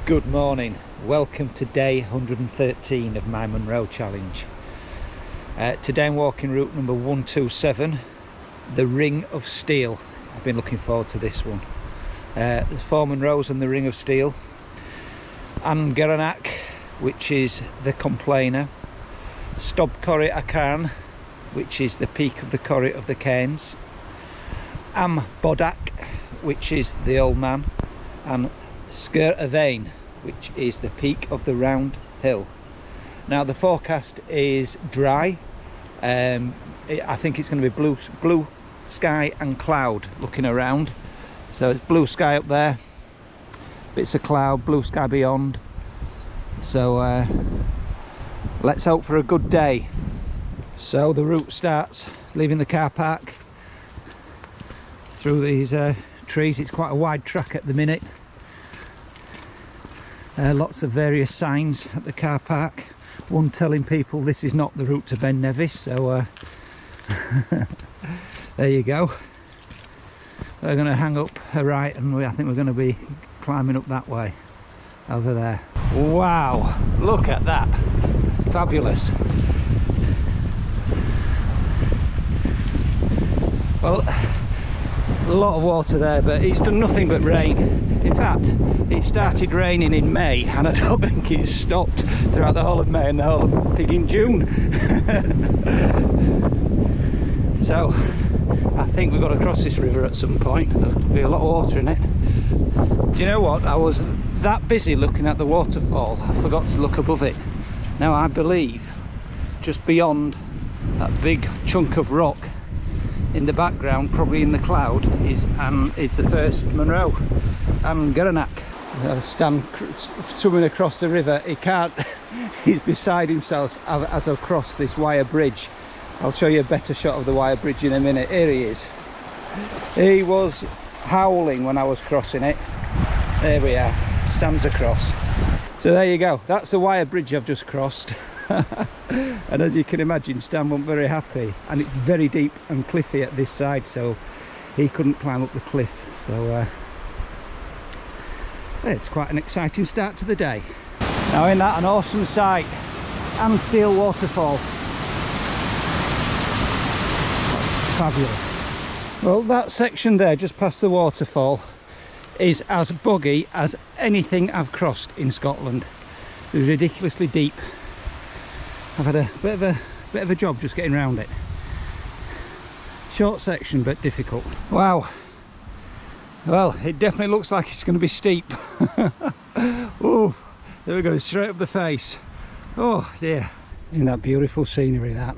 Good morning, welcome to day 113 of my Munros challenge. Today I'm walking route number 127, the Ring of Steel. I've been looking forward to this one. There's 4 Munros and the Ring of Steel, and Garanak, which is the Complainer, Stob Corrie Acarn, which is the peak of the Corrie of the Cairns, Am Bodak, which is the Old Man, and Sgurr y Vein, which is the peak of the round hill. Now the forecast is dry. I think it's going to be blue sky and cloud looking around. So it's blue sky up there, bits of cloud, blue sky beyond. So let's hope for a good day. So the route starts leaving the car park through these trees. It's quite a wide track at the minute. Lots of various signs at the car park, one telling people this is not the route to Ben Nevis, so there you go. We're going to hang up a right, and I think we're going to be climbing up that way over there. Wow, look at that, it's fabulous. Well, a lot of water there, but it's done nothing but rain. In fact, it started raining in May, and I don't think it's stopped throughout the whole of May and the whole of in June. So I think we've got to cross this river at some point. There'll be a lot of water in it. Do you know what? I was that busy looking at the waterfall, I forgot to look above it. Now I believe just beyond that big chunk of rock in the background, probably in the cloud, it's the first Munro, and Garanak. Stan swimming across the river, he can't, he's beside himself as I cross this wire bridge. I'll show you a better shot of the wire bridge in a minute. Here he is. He was howling when I was crossing it. There we are, Stan's across. So there you go, that's the wire bridge I've just crossed. And as you can imagine, Stan wasn't very happy, and it's very deep and cliffy at this side, so he couldn't climb up the cliff. So it's quite an exciting start to the day. Now in that, an awesome sight, and Steel waterfall. Fabulous. Well, that section there just past the waterfall is as boggy as anything I've crossed in Scotland. It was ridiculously deep. I've had a bit of a job just getting around it. Short section, but difficult. Wow. Well, it definitely looks like it's going to be steep. Oh, there we go, straight up the face. Oh dear. Isn't that beautiful scenery, that?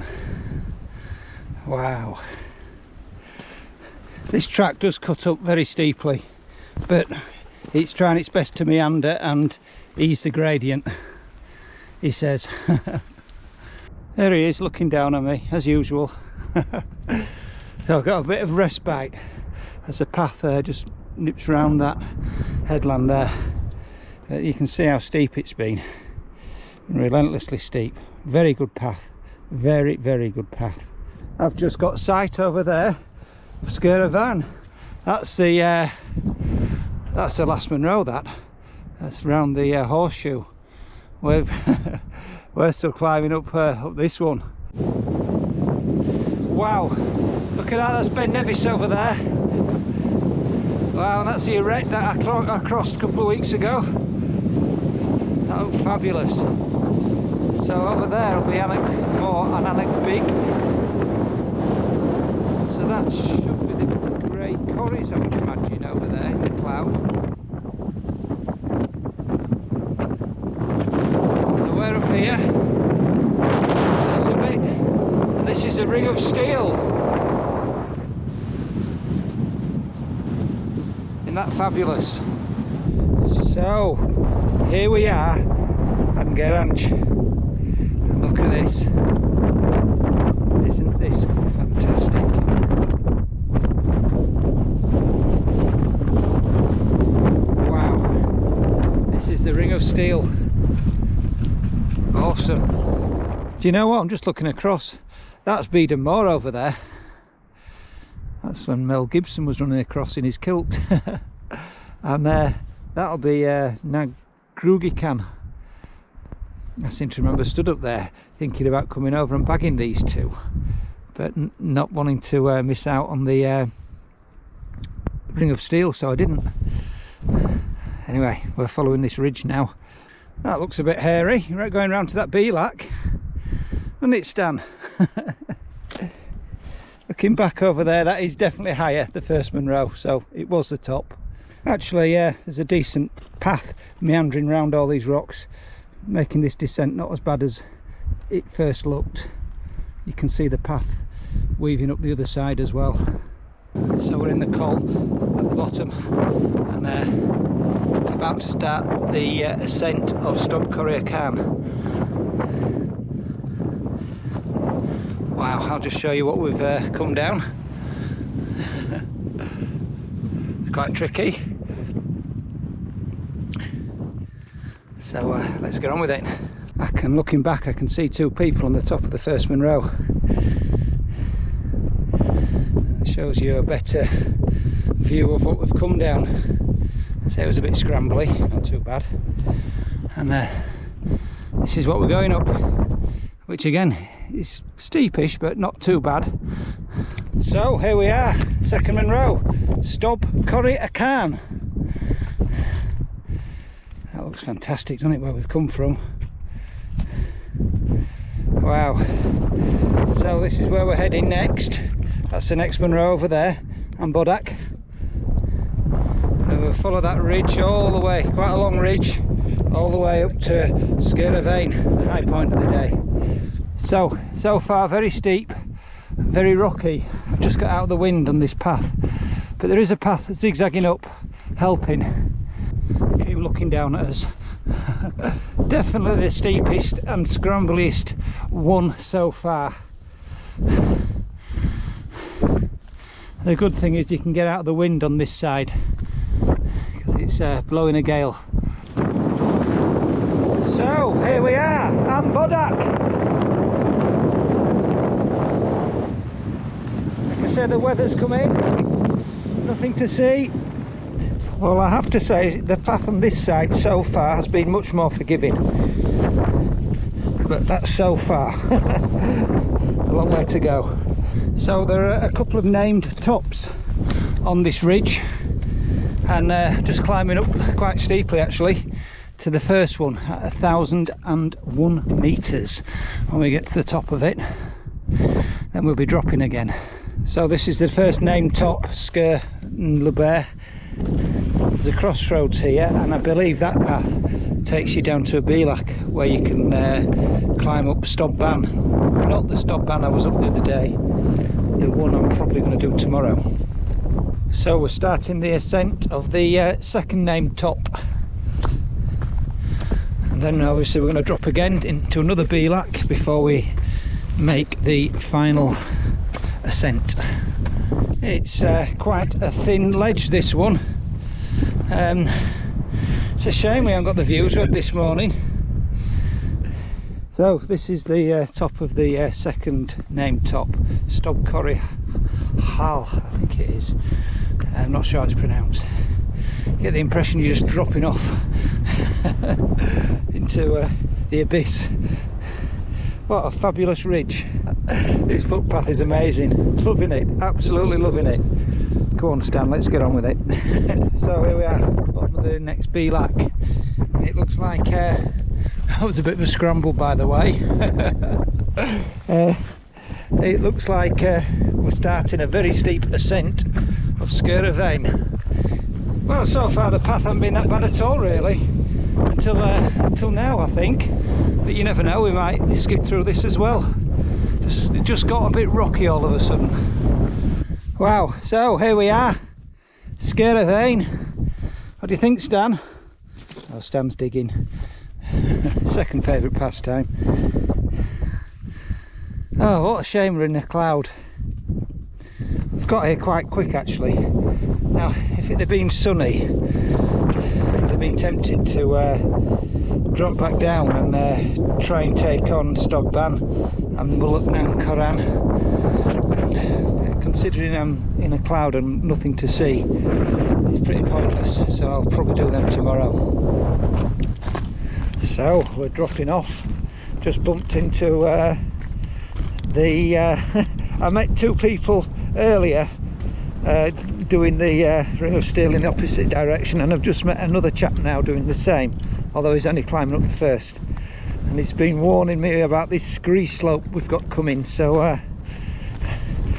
Wow. This track does cut up very steeply, but it's trying its best to meander and ease the gradient, he says. There he is, looking down at me as usual. So I've got a bit of respite as the path there just nips around that headland there. You can see how steep it's been, relentlessly steep. Very good path, very good path. I've just got sight over there of Sgurr y Vein. That's the last Munro. That's round the horseshoe. We're still climbing up this one. Wow, look at that, that's Ben Nevis over there. Wow, and that's the erect that I crossed a couple of weeks ago. That looked fabulous. So over there will be Ananic Big. So that should be the grey corries, I would imagine, over there in the cloud. So we're up here. And this is the Ring of Steel. Isn't that fabulous? So here we are at Geraint, and look at this. Isn't this fantastic? Wow, this is the Ring of Steel. Awesome. Do you know what, I'm just looking across, that's Beedon Moor over there. That's when Mel Gibson was running across in his kilt. And that'll be Krugican. I seem to remember stood up there thinking about coming over and bagging these two, but not wanting to miss out on the ring of steel, so I didn't. Anyway, we're following this ridge now. That looks a bit hairy. Right, going round to that Belak, doesn't it, Stan? Looking back over there, that is definitely higher, the first Munro, so it was the top. Actually, there's a decent path meandering round all these rocks, making this descent not as bad as it first looked. You can see the path weaving up the other side as well. So we're in the col at the bottom, and about to start the ascent of Stob Coria Khan. Wow, I'll just show you what we've come down. It's quite tricky. So let's get on with it. Looking back, I can see two people on the top of the first Munro. It shows you a better view of what we've come down. I say it was a bit scrambly, not too bad. And this is what we're going up, which again is steepish but not too bad. So here we are, second Munro, Stob Coria Khan. That looks fantastic, doesn't it, where we've come from? Wow. So this is where we're heading next. That's the next Munro over there, and Bodak. And we'll follow that ridge all the way, quite a long ridge, all the way up to Skera Vein, the high point of the day. So far very steep, very rocky. I've just got out of the wind on this path, but there is a path zigzagging up, helping. Keep looking down at us. Definitely the steepest and scrambliest one so far. The good thing is you can get out of the wind on this side because it's blowing a gale. So here we are, I'm Bodak. Like I said, the weather's come in, nothing to see. Well, I have to say the path on this side so far has been much more forgiving, but that's so far. A long way to go. So there are a couple of named tops on this ridge, and just climbing up quite steeply actually to the first one at 1001 meters. When we get to the top of it, then we'll be dropping again. So this is the first named top, Sker and Lubert. There's a crossroads here, and I believe that path takes you down to a Belak where you can climb up Stob Ban. Not the Stob Ban I was up the other day, the one I'm probably going to do tomorrow. So we're starting the ascent of the second named top, and then obviously we're going to drop again into another Belak before we make the final ascent. It's quite a thin ledge, this one. It's a shame we haven't got the views we had this morning. So this is the top of the second named top, Stob Coria Hal, I think it is. I'm not sure how it's pronounced. You get the impression you're just dropping off into the abyss. What a fabulous ridge. This footpath is amazing. Loving it, absolutely loving it. Go on Stan, let's get on with it. So here we are, bottom of the next Belak. It looks like that was a bit of a scramble, by the way. It looks like we're starting a very steep ascent of Skera Vein. Well, so far the path hasn't been that bad at all really, until now I think. But you never know, we might skip through this as well. It just got a bit rocky all of a sudden. Wow, so here we are, Skera Vein. What do you think, Stan? Oh, Stan's digging. Second favourite pastime. Oh, what a shame we're in a cloud. We've got here quite quick actually. Now, if it had been sunny, I'd have been tempted to drop back down and try and take on Stob Ban and Mullock Nan Koran. Considering I'm in a cloud and nothing to see, it's pretty pointless, so I'll probably do them tomorrow. So we're dropping off. Just bumped into I met two people earlier doing the Ring of Steel in the opposite direction, and I've just met another chap now doing the same, although he's only climbing up first, and he's been warning me about this scree slope we've got coming, so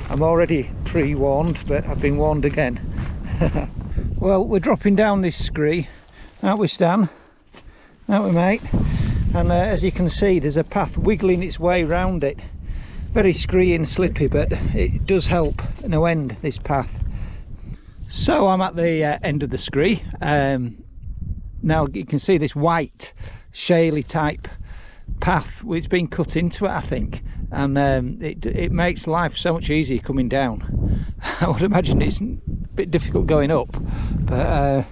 I'm already pre-warned, but I've been warned again. Well, we're dropping down this scree, aren't we, Stan? Aren't we, mate? And as you can see, there's a path wiggling its way round it. Very scree and slippy, but it does help no end, this path. So I'm at the end of the scree. Now you can see this white shaly type path, it's been cut into it, I think, and it makes life so much easier coming down. I would imagine it's a bit difficult going up, but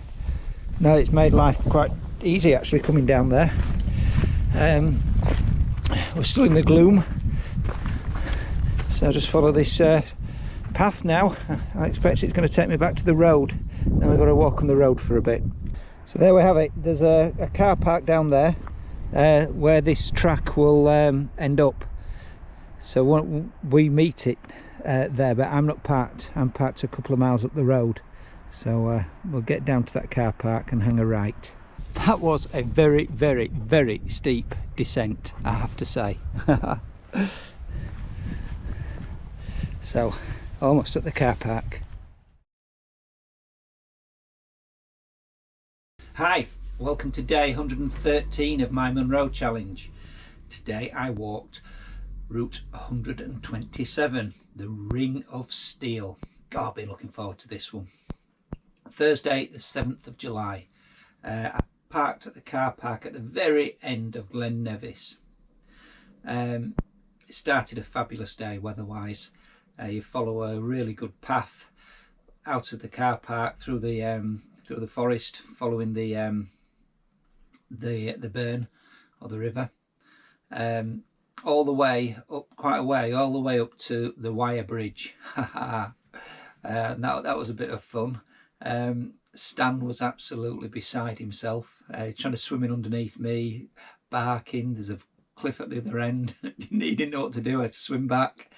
no, it's made life quite easy actually coming down there. We're still in the gloom, so I'll just follow this path now. I expect it's going to take me back to the road. Now we've got to walk on the road for a bit. So there we have it. There's a car park down there where this track will end up. So we meet it there, but I'm not parked. I'm parked a couple of miles up the road. So we'll get down to that car park and hang a right. That was a very, very, very steep descent, I have to say. So, almost at the car park. Hi, welcome to day 113 of my Munro challenge. Today I walked route 127, the Ring of Steel. God, I've been looking forward to this one. Thursday the 7th of July. I parked at the car park at the very end of Glen Nevis. It started a fabulous day weather-wise. You follow a really good path out of the car park through the forest, following the burn or the river, all the way up, quite a way, all the way up to the wire bridge. That was a bit of fun. Stan was absolutely beside himself, trying to swim in underneath me, barking. There's a cliff at the other end. He didn't know what to do, I had to swim back.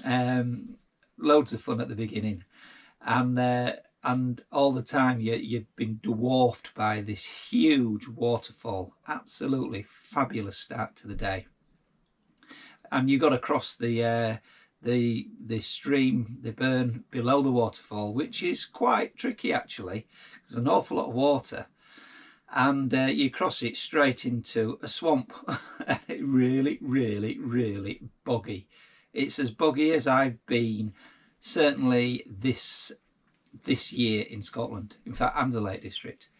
Loads of fun at the beginning, and all the time you've been dwarfed by this huge waterfall. Absolutely fabulous start to the day. And you got to cross the stream, the burn below the waterfall, which is quite tricky actually. There's an awful lot of water, and you cross it straight into a swamp. Really, really, really boggy. It's as boggy as I've been certainly this year in Scotland, in fact, and the Lake District.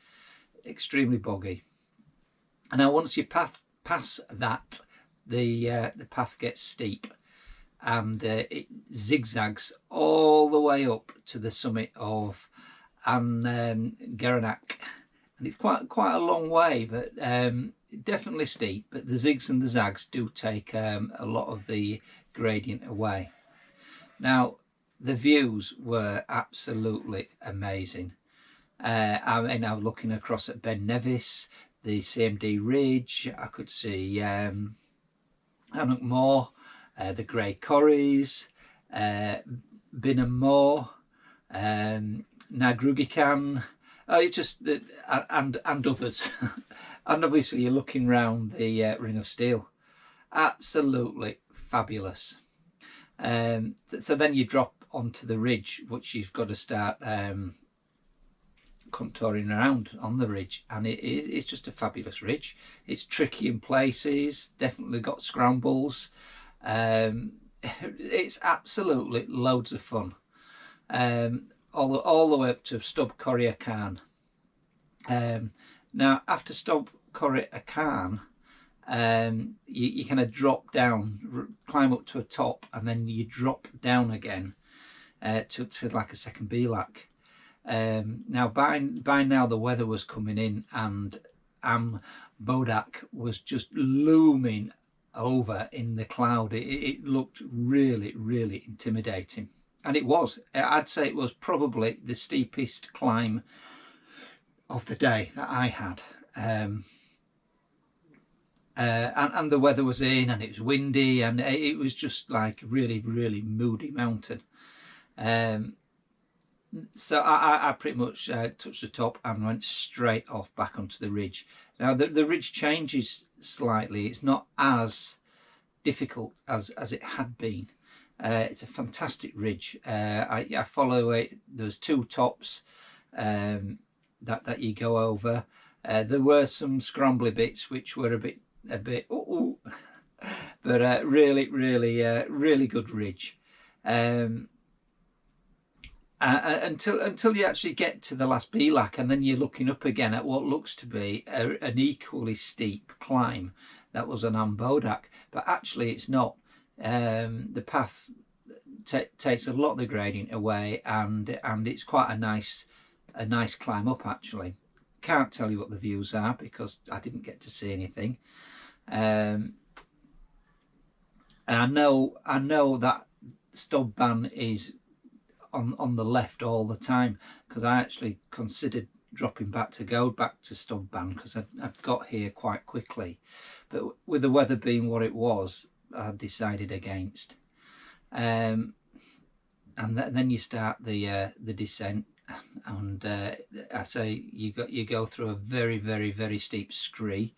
Extremely boggy. And now once you pass that, the path gets steep, and it zigzags all the way up to the summit of Geranack, and it's quite a long way, but definitely steep. But the zigs and the zags do take a lot of the gradient away. Now the views were absolutely amazing. I mean, I was looking across at Ben Nevis, the CMD Ridge. I could see Annock Moor, the Grey Corries, Binham Moor, Nagrugican. It's just that, and others. And obviously you're looking round the Ring of Steel. Absolutely fabulous. So then you drop onto the ridge, which you've got to start contouring around on the ridge, and it's just a fabulous ridge. It's tricky in places, definitely got scrambles. It's absolutely loads of fun. All the way up to Stub Corrie Khan. Now after Stub Corrie Khan, you kind of drop down, climb up to a top, and then you drop down again to like a second Belak. Now by now the weather was coming in, and Bodak was just looming over in the cloud. It looked really, really intimidating, and it was. I'd say it was probably the steepest climb of the day that I had. and the weather was in, and it was windy, and it was just like really, really moody mountain. So I pretty much touched the top and went straight off back onto the ridge. Now the ridge changes slightly. It's not as difficult as it had been. It's a fantastic ridge. I follow it. There's two tops that you go over. There were some scrambly bits which were a bit but really good ridge. Until you actually get to the last Belak, and then you're looking up again at what looks to be an equally steep climb. That was an Ambodak, but actually it's not. The path takes a lot of the gradient away, and it's quite a nice climb up actually. Can't tell you what the views are because I didn't get to see anything. And I know that Stubban is on the left all the time, because I actually considered dropping back to Stubban because I'd got here quite quickly, but with the weather being what it was, I decided against. And then you start the descent, and I say you go through a very steep scree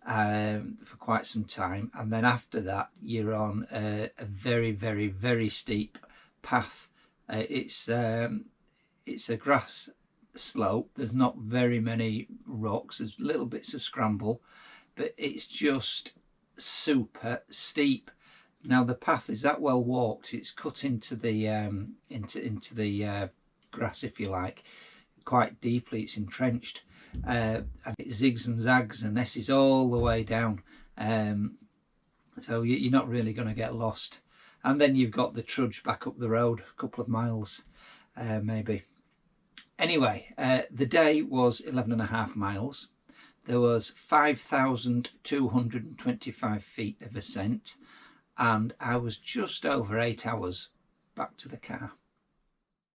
for quite some time, and then after that you're on a very steep path. It's a grass slope. There's not very many rocks. There's little bits of scramble, but it's just super steep. Now the path is that well walked. It's cut into the grass, if you like, quite deeply. It's entrenched, and it zigs and zags and S's all the way down. So you're not really going to get lost. And then you've got the trudge back up the road, a couple of miles, maybe. Anyway, the day was 11.5 miles. There was 5,225 feet of ascent, and I was just over 8 hours back to the car.